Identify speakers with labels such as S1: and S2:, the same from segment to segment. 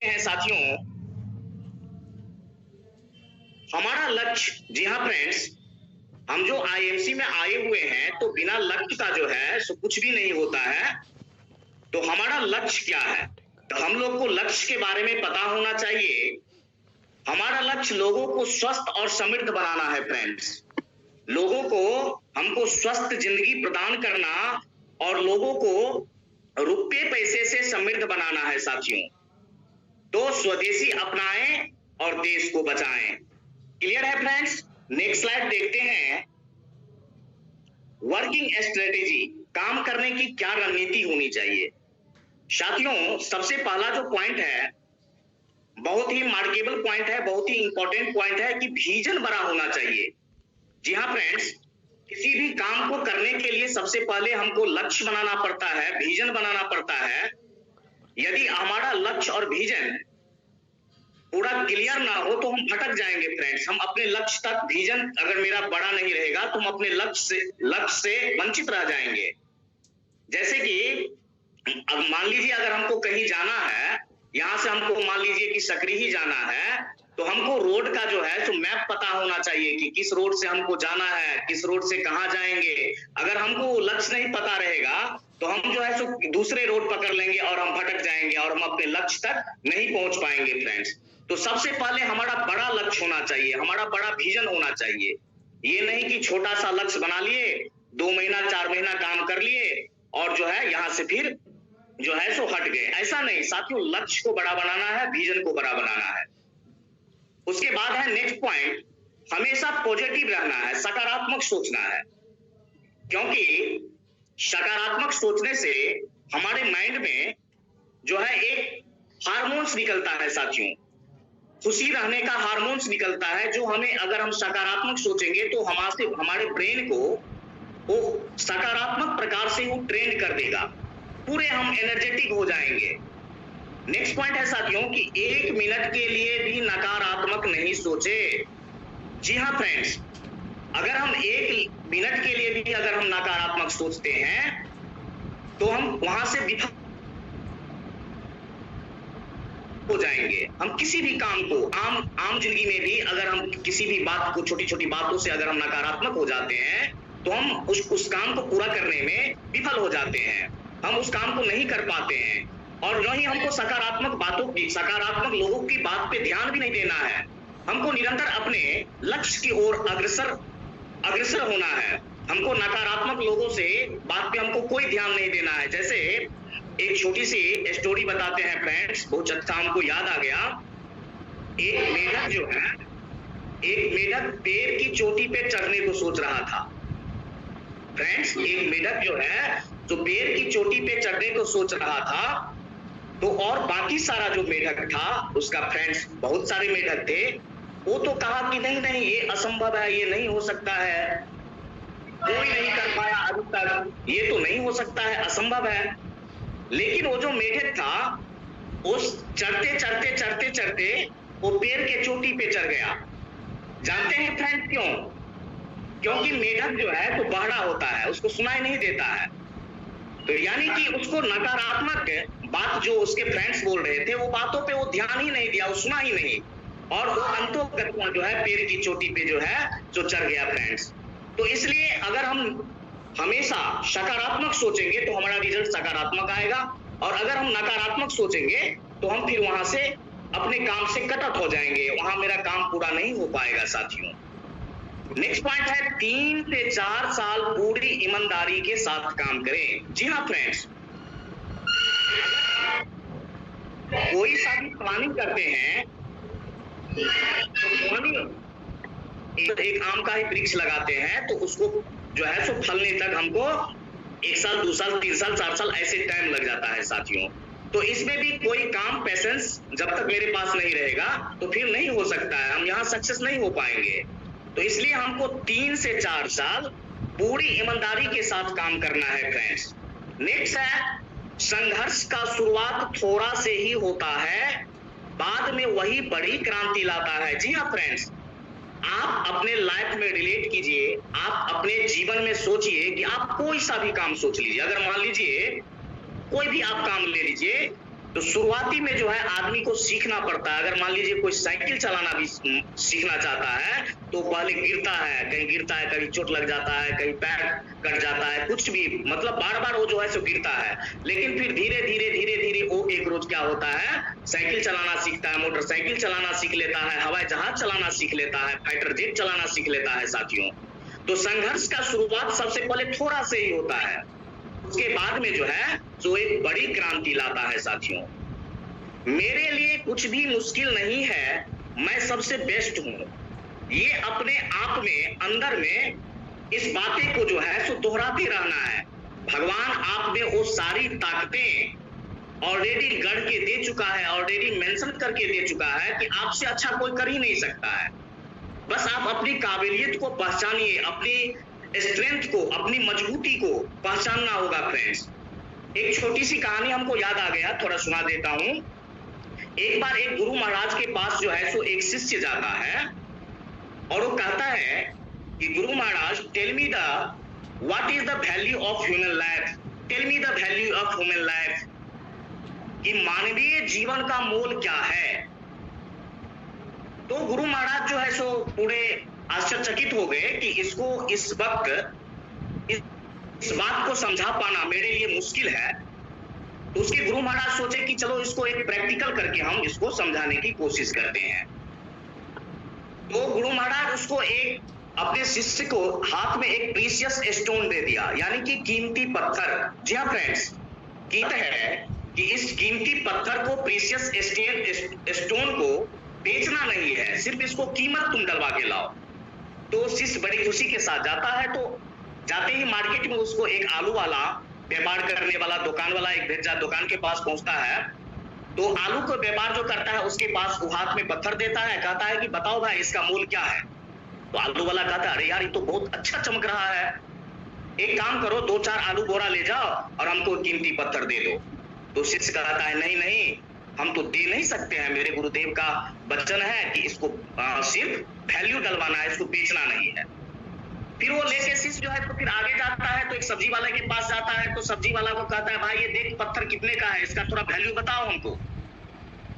S1: हैं साथियों, हमारा लक्ष्य, जी हाँ फ्रेंड्स, हम जो आईएमसी में आए हुए हैं तो बिना लक्ष्य का जो है सो कुछ भी नहीं होता है। तो हमारा लक्ष्य क्या है? तो हम लोग को लक्ष्य के बारे में पता होना चाहिए। हमारा लक्ष्य लोगों को स्वस्थ और समृद्ध बनाना है फ्रेंड्स। लोगों को हमको स्वस्थ जिंदगी प्रदान करना और लोगों को रुपये पैसे से समृद्ध बनाना है साथियों। तो स्वदेशी अपनाएं और देश को बचाएं। क्लियर है फ्रेंड्स? नेक्स्ट स्लाइड देखते हैं। वर्किंग स्ट्रेटेजी, काम करने की क्या रणनीति होनी चाहिए। साथियों, सबसे पहला जो पॉइंट है बहुत ही मार्केबल पॉइंट है, बहुत ही इंपॉर्टेंट पॉइंट है कि विजन बड़ा होना चाहिए। जी हाँ फ्रेंड्स, किसी भी काम को करने के लिए सबसे पहले हमको लक्ष्य बनाना पड़ता है, विजन बनाना पड़ता है। यदि हमारा लक्ष्य और विजन पूरा क्लियर ना हो तो हम भटक जाएंगे फ्रेंड्स। हम अपने लक्ष्य तक, विजन अगर मेरा बड़ा नहीं रहेगा तो हम अपने लक्ष्य से वंचित रह जाएंगे। जैसे कि अब मान लीजिए अगर हमको कहीं जाना है, यहां से हमको मान लीजिए कि सकरी ही जाना है, तो हमको रोड का जो है तो मैप पता होना चाहिए कि किस रोड से हमको जाना है, किस रोड से कहां जाएंगे। अगर हमको लक्ष्य नहीं पता रहेगा तो हम जो है सो दूसरे रोड पकड़ लेंगे और हम भटक जाएंगे और हम अपने लक्ष्य तक नहीं पहुंच पाएंगे फ्रेंड्स। तो सबसे पहले हमारा बड़ा लक्ष्य होना चाहिए, हमारा बड़ा विजन होना चाहिए। ये नहीं कि छोटा सा लक्ष्य बना लिए, 2 महीना 4 महीना काम कर लिए और जो है यहां से फिर जो है सो हट गए। ऐसा नहीं साथियों, लक्ष्य को बड़ा बनाना है, विजन को बड़ा बनाना है। उसके बाद है नेक्स्ट पॉइंट, हमेशा पॉजिटिव रहना है, सकारात्मक सोचना है। क्योंकि सकारात्मक सोचने से हमारे माइंड में जो है एक हार्मोन्स निकलता है साथियों, खुशी रहने का हार्मोन्स निकलता है, जो हमें, अगर हम सकारात्मक सोचेंगे तो हमारे ब्रेन को वो सकारात्मक प्रकार से वो ट्रेंड कर देगा, पूरे हम एनर्जेटिक हो जाएंगे। नेक्स्ट पॉइंट है साथियों कि 1 मिनट के लिए भी नकारात्मक नहीं सोचे। जी हाँ फ्रेंड्स, अगर हम 1 मिनट के लिए भी अगर हम नकारात्मक सोचते हैं तो हम वहां से विफल हो जाएंगे। हम किसी भी काम को, आम जिंदगी में भी अगर हम किसी भी बात को, छोटी छोटी बातों से अगर हम नकारात्मक हो जाते हैं तो हम उस काम को पूरा करने में विफल हो जाते हैं, हम उस काम को नहीं कर पाते हैं। और न ही हमको सकारात्मक बातों की, सकारात्मक लोगों की बात पे ध्यान भी नहीं देना है। हमको निरंतर अपने लक्ष्य की ओर अग्रसर होना है। हमको नकारात्मक लोगों से बात पे हमको कोई ध्यान नहीं देना है। जैसे एक छोटी सी स्टोरी बताते हैं फ्रेंड्स, बहुत अच्छा हमको याद आ गया। एक मेढक जो है, एक मेढक पेड़ की चोटी पे चढ़ने को सोच रहा था फ्रेंड्स। एक मेढक जो है जो पेड़ की चोटी पे चढ़ने को सोच रहा था, तो और बाकी सारा जो मेढक था उसका फ्रेंड्स, बहुत सारे मेढक थे, वो तो कहा कि नहीं नहीं ये असंभव है, ये नहीं हो सकता है, कोई नहीं कर पाया अभी तक, ये तो नहीं हो सकता है, असंभव है। लेकिन वो जो मेढक था उस चढ़ते चढ़ते चढ़ते चढ़ते वो पेड़ के चोटी पे चढ़ गया। जानते हैं फ्रेंड्स क्यों? क्योंकि मेढक जो है तो बहरा होता है, उसको सुनाई नहीं देता है। तो यानी कि उसको नकारात्मक बात जो उसके फ्रेंड्स बोल रहे थे वो बातों पे वो ध्यान ही नहीं दिया, वो सुना ही नहीं, और वो अंतोगत्वा जो है पेड़ की चोटी पे जो है जो चढ़ गया फ्रेंड्स। तो इसलिए अगर हम हमेशा सकारात्मक सोचेंगे तो हमारा रिजल्ट सकारात्मक आएगा, और अगर हम नकारात्मक सोचेंगे तो हम फिर वहां से अपने काम से कट ऑफ हो जाएंगे, वहां मेरा काम पूरा नहीं हो पाएगा साथियों। नेक्स्ट पॉइंट है 3 से 4 साल पूरी ईमानदारी के साथ काम करें। जी हाँ फ्रेंड्स, कोई सा भी प्लानिंग करते हैं तो एक आम का ही वृक्ष लगाते हैं तो उसको जो है सो फलने तक हमको 1 साल 2 साल 3 साल 4 साल ऐसे टाइम लग जाता है साथियों। तो इसमें भी कोई काम, पेशेंस जब तक मेरे पास नहीं रहेगा तो फिर नहीं हो सकता है, हम यहाँ सक्सेस नहीं हो पाएंगे। तो इसलिए हमको 3 से 4 साल पूरी ईमानदारी के साथ काम करना है फ्रेंड्स। नेक्स्ट है, संघर्ष का शुरुआत थोड़ा से ही होता है, बाद में वही बड़ी क्रांति लाता है। जी हाँ फ्रेंड्स, आप अपने लाइफ में रिलेट कीजिए, आप अपने जीवन में सोचिए कि आप कोई सा भी काम सोच लीजिए। अगर मान लीजिए कोई भी आप काम ले लीजिए, तो शुरुआती में जो है आदमी को सीखना पड़ता है। अगर मान लीजिए कोई साइकिल चलाना भी सीखना चाहता है तो पहले गिरता है, कहीं चोट लग जाता है, कहीं पैर कट जाता है, कुछ भी, मतलब बार बार वो जो है सो गिरता है। लेकिन फिर धीरे धीरे वो एक रोज क्या होता है, साइकिल चलाना सीखता है, मोटरसाइकिल चलाना सीख लेता है, हवाई जहाज चलाना सीख लेता है, फाइटर जेट चलाना सीख लेता है साथियों। तो संघर्ष का शुरुआत सबसे पहले थोड़ा से ही होता है, उसके बाद में जो है जो एक बड़ी क्रांति लाता है साथियों। मेरे लिए कुछ भी मुश्किल नहीं है, मैं सबसे बेस्ट हूं। ये अपने आप में अंदर में इस बातें को जो है सो दोहराते रहना है। भगवान आप में वो सारी ताकतें ऑलरेडी गढ़ के दे चुका है, ऑलरेडी मेंशन करके दे चुका है कि आपसे अच्छा कोई कर ही नहीं सकता है। बस आप अपनी काबिलियत को पहचानिए, अपनी स्ट्रेंथ को, अपनी मजबूती को पहचानना होगा फ्रेंड्स। एक छोटी सी कहानी हमको याद आ गया, थोड़ा सुना देता हूं। एक बार एक गुरु महाराज के पास जो है सो एक शिष्य जाता है और वो कहता है कि Guru Maharaj, tell me the what is the value of human life, tell me the value of human life, कि मानवीय जीवन का मोल क्या है। तो गुरु महाराज जो है सो पूरे आश्चर्यचकित हो गए कि इसको इस वक्त इस बात को समझा पाना मेरे लिए मुश्किल है। तो उसके गुरु महाराज सोचे कि चलो इसको एक प्रैक्टिकल करके हम इसको समझाने की कोशिश करते हैं। तो गुरु महाराज उसको एक अपने शिष्य को हाथ में एक प्रीशियस स्टोन दे दिया, यानी कि कीमती पत्थर। जी हाँ फ्रेंड्स, कहते हैं कि इस कीमती पत्थर को, प्रीशियस स्टोन को बेचना नहीं है, सिर्फ इसको कीमत तुम डलवा के लाओ। तो शिष्य बड़ी खुशी के साथ जाता है। तो जाते ही मार्केट में उसको एक आलू वाला, व्यापार करने वाला दुकान वाला एक भेजा दुकान के पास पहुंचता है। तो आलू को व्यापार जो करता है उसके पास वो हाथ में पत्थर देता है, कहता है कि बताओ भाई इसका मूल क्या है। तो आलू वाला कहता है, अरे यार ये तो बहुत अच्छा चमक रहा है, एक काम करो 2-4 आलू बोरा ले जाओ और हमको कीमती पत्थर दे दो। तो शिष्य कहता है, नहीं नहीं, हम तो दे नहीं सकते हैं, मेरे गुरुदेव का वचन है कि इसको सिर्फ वैल्यू डलवाना है, इसको बेचना नहीं है। फिर वो लेके शिष्य जो है तो फिर आगे जाता है, तो एक सब्जी वाले के पास जाता है। तो सब्जी वाला को कहता है, भाई ये देख पत्थर कितने का है, इसका थोड़ा वैल्यू बताओ हमको।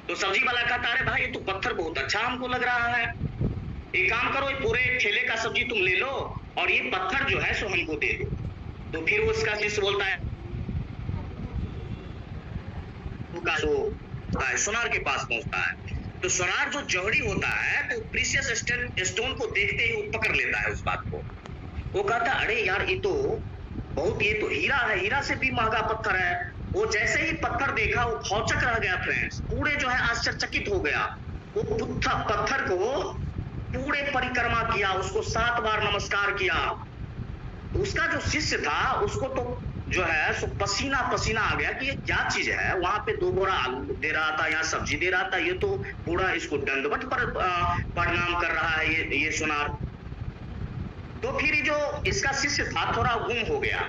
S1: तो सब्जी वाला कहता है, भाई ये तो पत्थर बहुत अच्छा हमको लग रहा है, एक काम करो ये पूरे ठेले का सब्जी तुम ले लो और ये पत्थर जो है सो हमको दे दो। तो फिर वो उसका शिष्य बोलता है, सोनार के पास पहुंचता है। तो सोनार जो जौहरी होता है तो प्रीशियस स्टोन को देखते ही वो पकड़ लेता है उस बात को। वो कहता है, अरे यार ये तो हीरा है, हीरा से भी महंगा पत्थर है। वो जैसे ही पत्थर देखा वो खौचक रह गया फ्रेंड्स, पूरे जो है आश्चर्यचकित हो गया। वो पत्थर को पूरे परिक्रमा किया, उसको 7 बार नमस्कार किया। उसका जो शिष्य था उसको तो जो है सो पसीना पसीना आ गया कि ये क्या चीज है। वहां पे 2 बोरा आलू दे रहा था, यहाँ सब्जी दे रहा था, ये तो पूरा इसको दंडवत पर प्रणाम कर रहा है ये सोनार। तो फिर जो इसका शिष्य था थोड़ा गुम हो गया।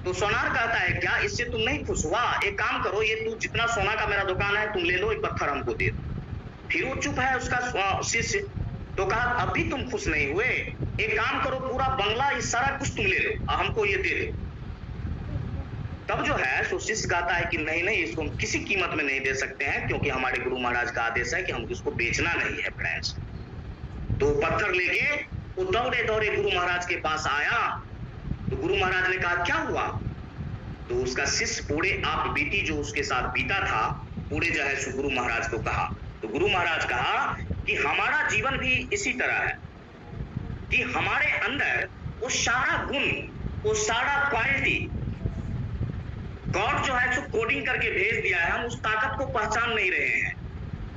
S1: तो सोनार कहता है, क्या इससे तुम नहीं खुश हुआ? एक काम करो, ये तू जितना सोना का मेरा दुकान है तुम ले लो, एक पत्थर हमको दे दो। फिर वो चुप है उसका शिष्य। तो कहा, अब भी तुम खुश नहीं हुए, एक काम करो पूरा बंगला ये सारा कुछ तुम ले लो, हमको ये दे दो। तब जो है सो शिष्य कहता है कि नहीं नहीं, इसको हम किसी कीमत में नहीं दे सकते हैं, क्योंकि हमारे गुरु महाराज का आदेश है कि हम इसको बेचना नहीं है फ्रेंड्स। तो पत्थर लेके वो दौड़े दौड़े गुरु महाराज के पास आया। तो गुरु महाराज ने कहा, क्या हुआ? तो उसका शिष्य पूरे आप बीती जो उसके साथ बीता था पूरे जो है सो गुरु महाराज को कहा। तो गुरु महाराज कहा कि हमारा जीवन भी इसी तरह है कि हमारे अंदर वो सारा गुण, वो सारा क्वालिटी गॉड जो है सो कोडिंग करके भेज दिया है, हम उस ताकत को पहचान नहीं रहे हैं।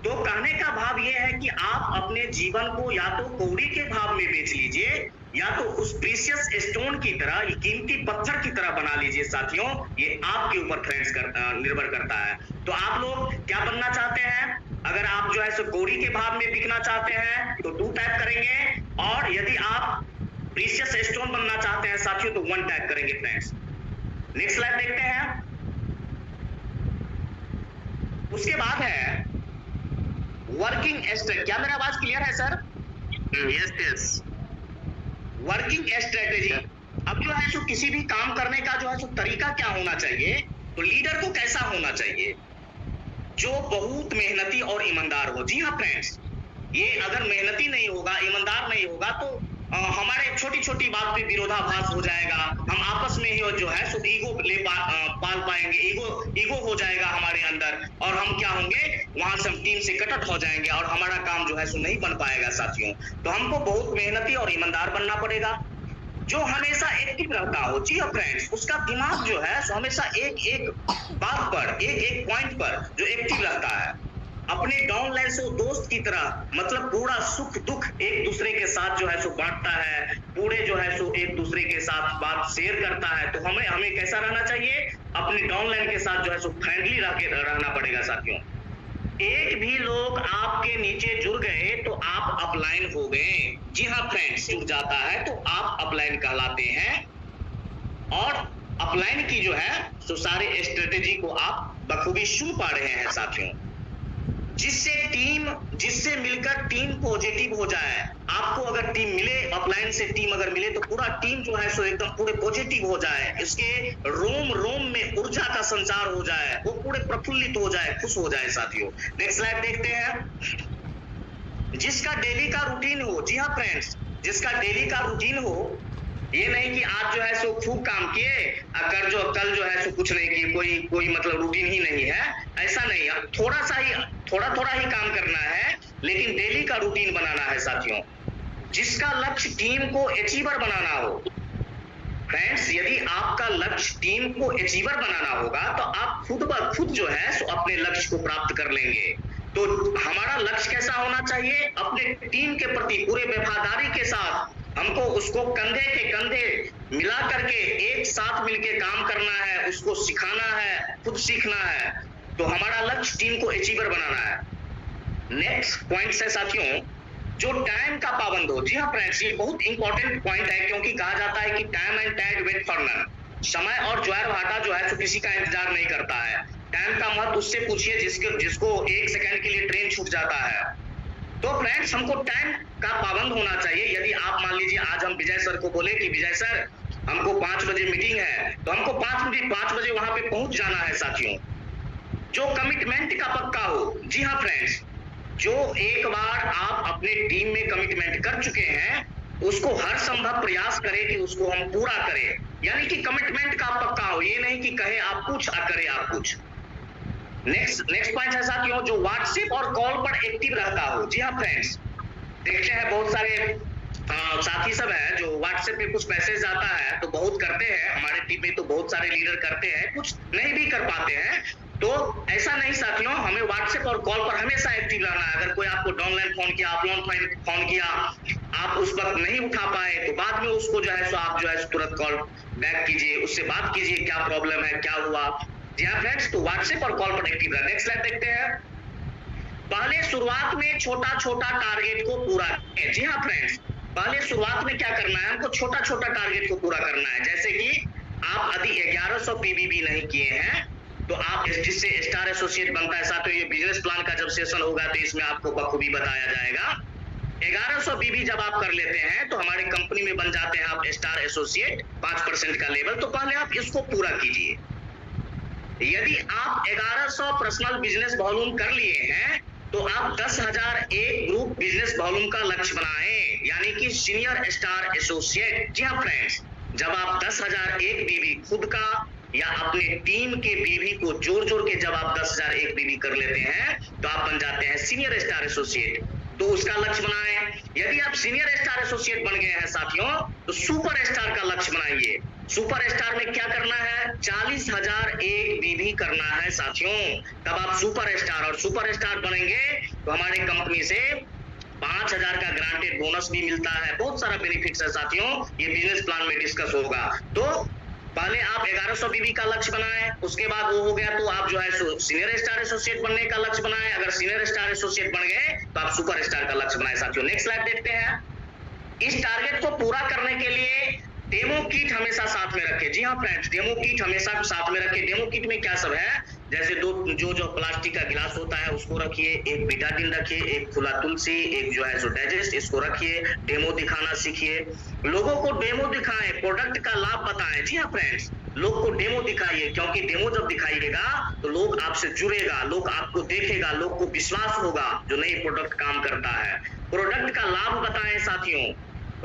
S1: तो कहने का भाव यह है कि आप अपने जीवन को या तो कौड़ी के भाव में बेच लीजिए या तो उस प्रीशियस स्टोन की तरह, ये कीमती पत्थर की तरह बना लीजिए साथियों। ये आपके ऊपर फ्रेंड्स निर्भर करता है। तो आप लोग क्या बनना चाहते हैं? अगर आप जो है सो कौड़ी के भाव में बिकना चाहते हैं तो 2 टाइप करेंगे, और यदि आप प्रीशियस स्टोन बनना चाहते हैं साथियों तो 1 टाइप करेंगे फ्रेंड्स। नेक्स्ट स्लाइड देखते हैं। उसके बाद है वर्किंग स्ट्रेटजी। क्या मेरा आवाज क्लियर है सर?
S2: यस।
S1: Working strategy. अब जो है सो किसी भी काम करने का जो है सो तरीका क्या होना चाहिए, तो लीडर को कैसा होना चाहिए। जो बहुत मेहनती और ईमानदार हो। जी हाँ फ्रेंड्स, ये अगर मेहनती नहीं होगा, ईमानदार नहीं होगा तो हमारे छोटी छोटी बात पे विरोधाभास हो जाएगा। हम आपस में ही जो है सो ईगो पाल पाएंगे, ईगो हो जाएगा हमारे अंदर, और हम क्या होंगे, वहां से हम टीम से कटअट हो जाएंगे और हमारा काम जो है सो नहीं बन पाएगा साथियों। तो हमको बहुत मेहनती और ईमानदार बनना पड़ेगा। जो हमेशा एक्टिव रहता हो, जी हाँ फ्रेंड्स, उसका दिमाग जो है सो हमेशा एक एक बात पर, एक एक पॉइंट पर जो एक्टिव रहता है। अपने डाउनलाइन से दोस्त की तरह, मतलब पूरा सुख दुख एक दूसरे के साथ जो है सो बांटता है, पूरे जो है सो एक दूसरे के साथ बात शेयर करता है। तो हमें कैसा रहना चाहिए, अपने डाउनलाइन के साथ जो है सो फ्रेंडली रहना पड़ेगा साथियों। एक भी लोग आपके नीचे जुड़ गए तो आप अपलाइन हो गए। जी हाँ फ्रेंड्स, जुड़ जाता है तो आप अपलाइन कहलाते हैं, और अपलाइन की जो है सो सारे स्ट्रेटेजी को आप बखूबी सुन पा रहे हैं साथियों। जिससे मिलकर टीम पॉजिटिव हो जाए। आपको अगर टीम मिले, अपलाइन से टीम अगर मिले तो पूरा टीम जो है सो एकदम पूरे पॉजिटिव हो जाए, इसके रोम रोम में ऊर्जा का संचार हो जाए, वो पूरे प्रफुल्लित हो जाए, खुश हो जाए साथियों। नेक्स्ट स्लाइड देखते हैं। जिसका डेली का रूटीन हो, जी हाँ फ्रेंड्स, जिसका डेली का रूटीन हो, ये नहीं कि आज जो है सो खूब काम किए, कल जो है सो कुछ नहीं किए, कोई मतलब रूटीन ही नहीं है, ऐसा नहीं है। थोड़ा ही काम करना है, लेकिन डेली का रूटीन बनाना है साथियों। जिसका लक्ष्य टीम को अचीवर बनाना हो, फ्रेंड्स, यदि आपका लक्ष्य टीम को अचीवर बनाना होगा तो आप खुद ब खुद जो है सो अपने लक्ष्य को प्राप्त कर लेंगे। तो हमारा लक्ष्य कैसा होना चाहिए, अपने टीम के प्रति पूरे वफादारी के साथ हमको उसको कंधे के कंधे मिला करके एक साथ मिलके काम करना है, उसको सिखाना है, खुद सीखना है। तो हमारा लक्ष्य टीम को अचीवर बनाना है। नेक्स्ट पॉइंट है साथियों, जो टाइम का पाबंद हो। जी हाँ फ्रेंड्स, ये बहुत इंपॉर्टेंट पॉइंट है, क्योंकि कहा जाता है कि time and tide wait for none. समय और ज्वार भाटा जो है तो किसी का इंतजार नहीं करता है। टाइम का महत्व उससे पूछिए जिसको 1 सेकंड के लिए ट्रेन छूट जाता है। तो फ्रेंड्स, हमको टाइम का पाबंद होना चाहिए। यदि आप मान लीजिए आज हम विजय सर को बोले कि विजय सर हमको 5 बजे मीटिंग है, तो हमको 5 बजे वहां पे पहुंच जाना है साथियों। जो कमिटमेंट का पक्का हो, जी हाँ फ्रेंड्स, जो एक बार आप अपने टीम में कमिटमेंट कर चुके हैं, उसको हर संभव प्रयास करें कि उसको हम पूरा करें। यानी कि कमिटमेंट का पक्का हो, ये नहीं कि कहे आप कुछ और करे आप कुछ। नेक्स्ट पॉइंट है साथियों, जो व्हाट्सएप और कॉल पर एक्टिव रहता हो। जी हाँ फ्रेंड्स, देखते हैं बहुत सारे साथी सब है जो व्हाट्सएप पे कुछ मैसेज आता है तो बहुत करते हैं, हमारे टीम में तो बहुत सारे लीडर करते हैं, कुछ नहीं भी कर पाते हैं। तो ऐसा नहीं साथियों, हमें व्हाट्सएप और कॉल पर हमेशा एक्टिव रहना है। अगर कोई आपको डाउनलाइन फोन किया, अपलाइन फोन किया, आप उस वक्त नहीं उठा पाए तो बाद में उसको जो है सो आप जो है तुरंत कॉल बैक कीजिए, उससे बात कीजिए, क्या प्रॉब्लम है, क्या हुआ। जी हाँ फ्रेंड्स, तो व्हाट्सएप और कॉल पर एक्टिव रहना। नेक्स्ट स्लाइड देखते हैं। पहले शुरुआत में छोटा छोटा टारगेट को पूरा करें। जी हाँ फ्रेंड्स, पहले शुरुआत में क्या करना है, हमको छोटा छोटा टारगेट को पूरा करना है। जैसे कि आप यदि 1100 पीबीबी नहीं किए हैं तो आप जिससे स्टार एसोसिएट बनता है साथियों, ये बिजनेस प्लान का जब सेशन होगा तो इसमें आपको बखूबी बताया जाएगा। 1100 पीबी जब आप कर लेते हैं तो हमारी कंपनी में बन जाते हैं आप स्टार एसोसिएट, 5% का लेवल। तो पहले आप इसको पूरा कीजिए। यदि आप 1100 पर्सनल बिजनेस वॉल्यूम कर लिए हैं तो आप 10,001 ग्रुप बिजनेस वॉल्यूम का लक्ष्य बनाएं, यानी कि सीनियर स्टार एसोसिएट। जी हाँ फ्रेंड्स, जब आप 10,001 बीबी खुद का या अपने टीम के बीबी को जोड़ के जब आप 10,001 बीबी कर लेते हैं तो आप बन जाते हैं सीनियर स्टार एसोसिएट। तो उसका लक्ष्य बनाएं। यदि आप सीनियर स्टार एसोसिएट बन गए हैं साथियों तो सुपर स्टार का लक्ष्य बनाइए। सुपर स्टार में क्या करना है, 40,001 बीबी करना है साथियों, तब आप सुपर स्टार, और सुपर स्टार बनेंगे तो हमारे कंपनी से 5,000 का ग्रांटेड बोनस भी मिलता है, बहुत सारा बेनिफिट्स है साथियों, ये बिजनेस प्लान में डिस्कस होगा। तो पहले आप 1100 बीबी का लक्ष्य बनाएं, उसके बाद वो हो गया तो आप जो है सीनियर स्टार एसोसिएट बनने का लक्ष्य बनाएं। अगर सीनियर स्टार एसोसिएट बन गए तो आप सुपर स्टार का लक्ष्य बनाएं साथियों। नेक्स्ट स्लाइड देखते हैं। इस टारगेट को पूरा करने के लिए डेमो किट हमेशा साथ में रखें। जी हाँ फ्रेंड्स, डेमो किट हमेशा साथ में रखें। डेमो किट में क्या सब है, जैसे दो जो प्लास्टिक का गिलास होता है उसको रखिए, एक बीटाडिन रखिए, एक खुला तुलसी, एक जो है सो डाइजेस्ट, इसको रखिए, डेमो दिखाना सीखिए, लोगों को डेमो दिखाएं, प्रोडक्ट का लाभ बताएं। जी हाँ फ्रेंड्स, लोग को डेमो दिखाइए, क्योंकि डेमो जब दिखाइएगा तो लोग आपसे जुड़ेगा, लोग आपको देखेगा, लोग को विश्वास होगा जो नई प्रोडक्ट काम करता है। प्रोडक्ट का लाभ बताएं साथियों,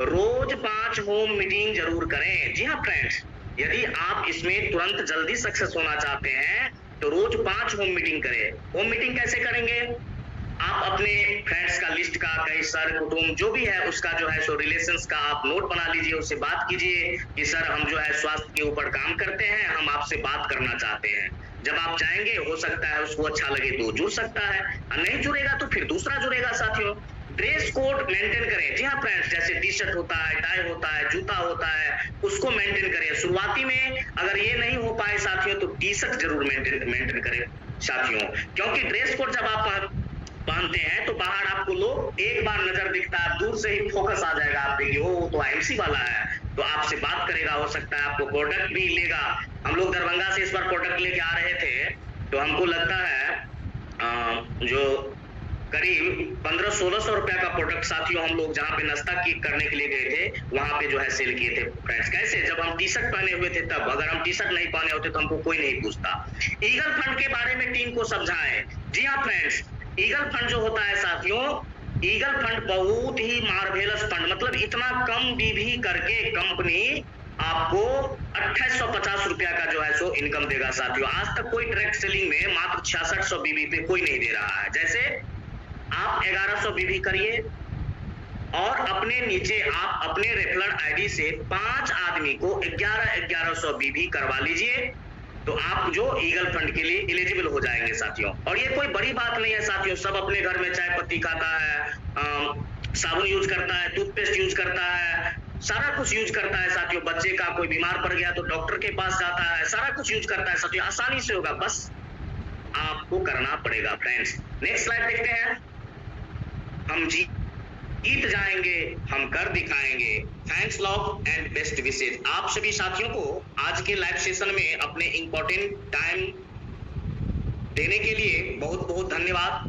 S1: रोज 5 होम मीटिंग जरूर करें। जी हाँ फ्रेंड्स, यदि आप इसमें तुरंत जल्दी सक्सेस होना चाहते हैं तो रोज 5 होम मीटिंग करें। होम मीटिंग कैसे करेंगे? आप अपने फ्रेंड्स का लिस्ट का, कई सर कुटुंब जो भी है उसका जो है सो रिलेशंस का आप नोट बना लीजिए, उससे बात कीजिए कि सर हम जो है स्वास्थ्य के ऊपर काम करते हैं, हम आपसे बात करना चाहते हैं। जब आप जाएंगे हो सकता है उसको अच्छा लगे तो जुड़ सकता है, और नहीं जुड़ेगा तो फिर दूसरा जुड़ेगा। साथियों, ड्रेस कोड मेंटेन करें। जी हाँ फ्रेंड्स, जैसे टी शर्ट होता है, टाई होता है, जूता होता है, उसको मेंटेन करें। शुरुआती में अगर ये नहीं हो पाए साथियों तो टी शर्ट जरूर मेंटेन करें साथियों, क्योंकि ड्रेस कोड जब आप पहनते हैं तो बाहर आपको लोग एक बार नजर दिखता है, दूर से ही फोकस आ जाएगा आप देखिए वो तो आईएमसी वाला है, तो आपसे बात करेगा, हो सकता है आपको प्रोडक्ट भी लेगा। हम लोग दरभंगा से इस बार प्रोडक्ट लेके आ रहे थे तो हमको लगता है जो करीब 1500-1600 रुपया का प्रोडक्ट साथियों हम लोग जहाँ पे नाश्ता करने के लिए गए थे वहां पे जो है सेल किए थे फ्रेंड्स। कैसे? जब हम टी शर्ट पहने हुए थे तब, अगर हम टी शर्ट नहीं पहने होते तो हमको कोई नहीं पूछता। ईगल फंड के बारे में टीम को समझाएं। जी हाँ फ्रेंड्स, ईगल फंड जो होता है साथियों, ईगल फंड बहुत ही मार्वेलस फंड, मतलब इतना कम डीवी करके कंपनी आपको 2850 रुपया का जो है सो इनकम देगा साथियों। आज तक कोई डायरेक्ट सेलिंग में मात्र 6600 बीबी पे कोई नहीं दे रहा है। जैसे आप 1100 बीबी करिए और अपने नीचे आप अपने रेफरल आईडी से 5 आदमी को 1100 बीबी करवा लीजिए, तो आप जो ईगल फंड के लिए एलिजिबल हो जाएंगे साथियों। और ये कोई बड़ी बात नहीं है साथियों, सब अपने घर में चाय पत्ती खाता है, साबुन यूज करता है, टूथपेस्ट यूज करता है, सारा कुछ यूज करता है साथियों। बच्चे का कोई बीमार पड़ गया तो डॉक्टर के पास जाता है, सारा कुछ यूज करता है साथियों, आसानी से होगा, बस आपको करना पड़ेगा फ्रेंड्स। नेक्स्ट स्लाइड देखते हैं। हम जीत जाएंगे, हम कर दिखाएंगे। Thanks love and best wishes. आप सभी साथियों को आज के लाइव सेशन में अपने इंपॉर्टेंट टाइम देने के लिए बहुत बहुत धन्यवाद।